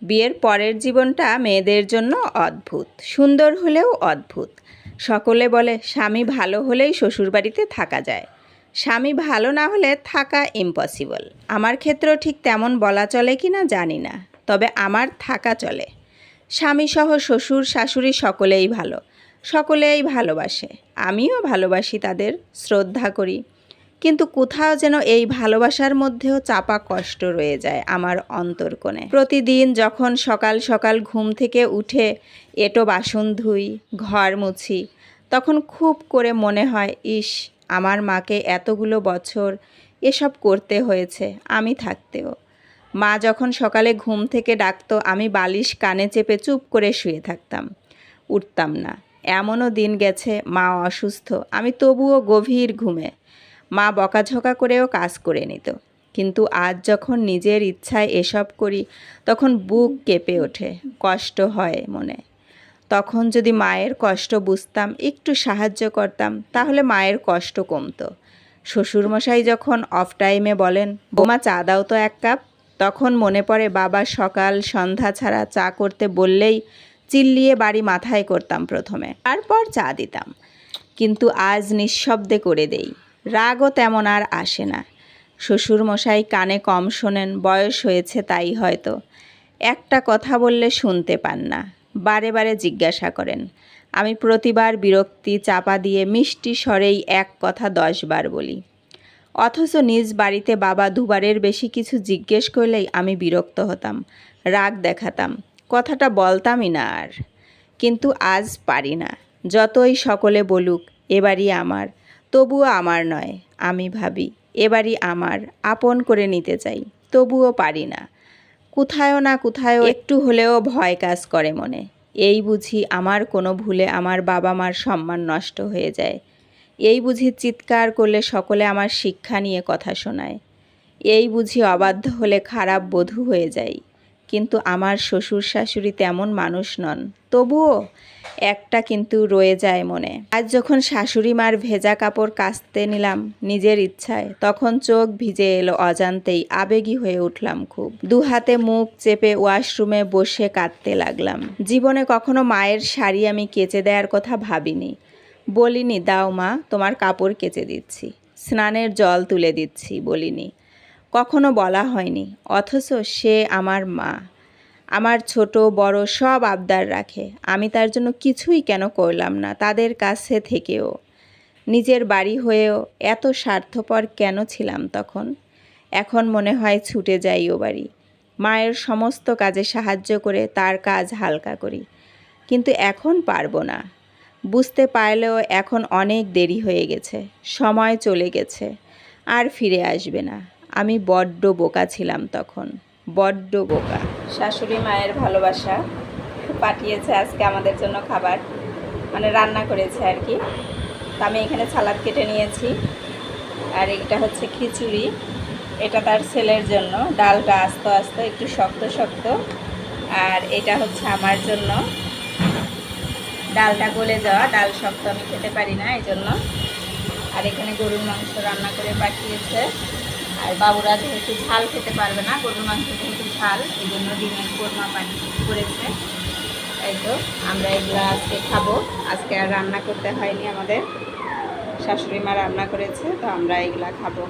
বিয়ের পরের জীবনটা মেয়েদের জন্য অদ্ভুত, সুন্দর হলেও অদ্ভুত। সকলে বলে স্বামী ভালো হলেই শ্বশুরবাড়িতে থাকা যায়, স্বামী ভালো না হলে থাকা ইম্পসিবল। আমার ক্ষেত্রেও ঠিক তেমন বলা চলে কি না জানি না, তবে আমার থাকা চলে। স্বামীসহ শ্বশুর শাশুড়ি সকলেই ভালো, সকলেই ভালোবাসে, আমিও ভালোবাসি, তাদের শ্রদ্ধা করি। কিন্তু কোথাও যেন এই ভালোবাসার মধ্যেও চাপা কষ্ট রয়ে যায় আমার অন্তর্কোণে। প্রতিদিন যখন সকাল সকাল ঘুম থেকে উঠে এঁটো বাসন ধুই, ঘর মুছি, তখন খুব করে মনে হয়, ইস, আমার মাকে এতগুলো বছর এসব করতে হয়েছে আমি থাকতেও। মা যখন সকালে ঘুম থেকে ডাকতো, আমি বালিশ কানে চেপে চুপ করে শুয়ে থাকতাম, উঠতাম না। এমনও দিন গেছে মা অসুস্থ, আমি তবুও গভীর ঘুমে। মা বকাঝকা করেও কাজ করে নিত। কিন্তু আজ যখন নিজের ইচ্ছায় এসব করি, তখন বুক কেঁপে ওঠে, কষ্ট হয় মনে। তখন যদি মায়ের কষ্ট বুঝতাম, একটু সাহায্য করতাম, তাহলে মায়ের কষ্ট কমতো। শ্বশুরমশাই যখন অফ টাইমে বলেন, বোমা চা দাও তো এক কাপ, তখন মনে পড়ে বাবা সকাল সন্ধ্যা ছাড়া চা করতে বললেই চিল্লিয়ে বাড়ি মাথায় করতাম প্রথমে, তারপর চা দিতাম। কিন্তু আজ নিঃশব্দে করে দেই, রাগও তেমন আর আসে না। শ্বশুরমশাই কানে কম শোনেন, বয়স হয়েছে তাই হয়তো। একটা কথা বললে শুনতে পান না, বারে বারে জিজ্ঞাসা করেন। আমি প্রতিবার বিরক্তি চাপা দিয়ে মিষ্টি স্বরেই এক কথা 10 বার বলি। অথচ নিজ বাড়িতে বাবা দুবারের বেশি কিছু জিজ্ঞেস করলেই আমি বিরক্ত হতাম, রাগ দেখাতাম, কথাটা বলতামই না আর। কিন্তু আজ পারি না। যতই সকলে বলুক এবারই আমার, তবুও আমার নয়। আমি ভাবি এবারই আমার, আপন করে নিতে চাই, তবুও পারি না। কোথাও না কোথাও একটু হলেও ভয় কাজ করে মনে। এই বুঝি আমার কোনো ভুলে আমার বাবা মার সম্মান নষ্ট হয়ে যায়। এই বুঝি চিৎকার করলে সকলে আমার শিক্ষা নিয়ে কথা শোনায়। এই বুঝি অবাধ্য হলে খারাপ বধূ হয়ে যাই। কিন্তু আমার শ্বশুর শাশুড়ি তেমন মানুষ নন, তবুও একটা কিন্তু রয়ে যায় মনে। আজ যখন শাশুড়ি মার ভেজা কাপড় কাচতে নিলাম নিজের ইচ্ছায়, তখন চোখ ভিজে এলো অজান্তেই, আবেগী হয়ে উঠলাম খুব। 2 হাতে মুখ চেপে ওয়াশরুমে বসে কাঁদতে লাগলাম। জীবনে কখনো মায়ের শাড়ি আমি কেচে দেওয়ার কথা ভাবিনি। বলিনি, দাও মা, তোমার কাপড় কেচে দিচ্ছি, স্নানের জল তুলে দিচ্ছি, বলিনি, কখনো বলা হয়নি। অথচ সে আমার মা, আমার ছোট বড় সব আবদার রাখে। আমি তার জন্য কিছুই কেন করলাম না তাদের কাছে থেকেও? নিজের বাড়ি হয়েও এত স্বার্থপর কেন ছিলাম তখন? এখন মনে হয় ছুটে যাই ও বাড়ি, মায়ের সমস্ত কাজে সাহায্য করে তার কাজ হালকা করি। কিন্তু এখন পারবো না। বুঝতে পারলেও এখন অনেক দেরি হয়ে গেছে, সময় চলে গেছে, আর ফিরে আসবে না। আমি বড্ড বোকা ছিলাম তখন, বড্ড বোকা। শাশুড়ি মায়ের ভালোবাসা পাঠিয়েছে আজকে আমাদের জন্য খাবার, মানে রান্না করেছে আর কি। তো আমি এখানে সালাদ কেটে নিয়েছি, আর এটা হচ্ছে খিচুড়ি, এটা তার ছেলের জন্য। ডালটা আস্তে আস্তে একটু শক্ত শক্ত, আর এটা হচ্ছে আমার জন্য। ডালটা গলে যাওয়া, ডাল শক্ত আমি খেতে পারি না, এই জন্য। আর এখানে গরুর মাংস রান্না করে পাঠিয়েছে। আর বাবুরা যেহেতু ঝাল খেতে পারবে না, গরুর মাংস যেহেতু ঝাল, এই জন্য ডিমের কোরমা করেছে। তাই তো আমরা এগুলো আজকে খাবো। আজকে আর রান্না করতে হয়নি আমাদের, শাশুড়ি মা রান্না করেছে, তো আমরা এগুলা খাবো।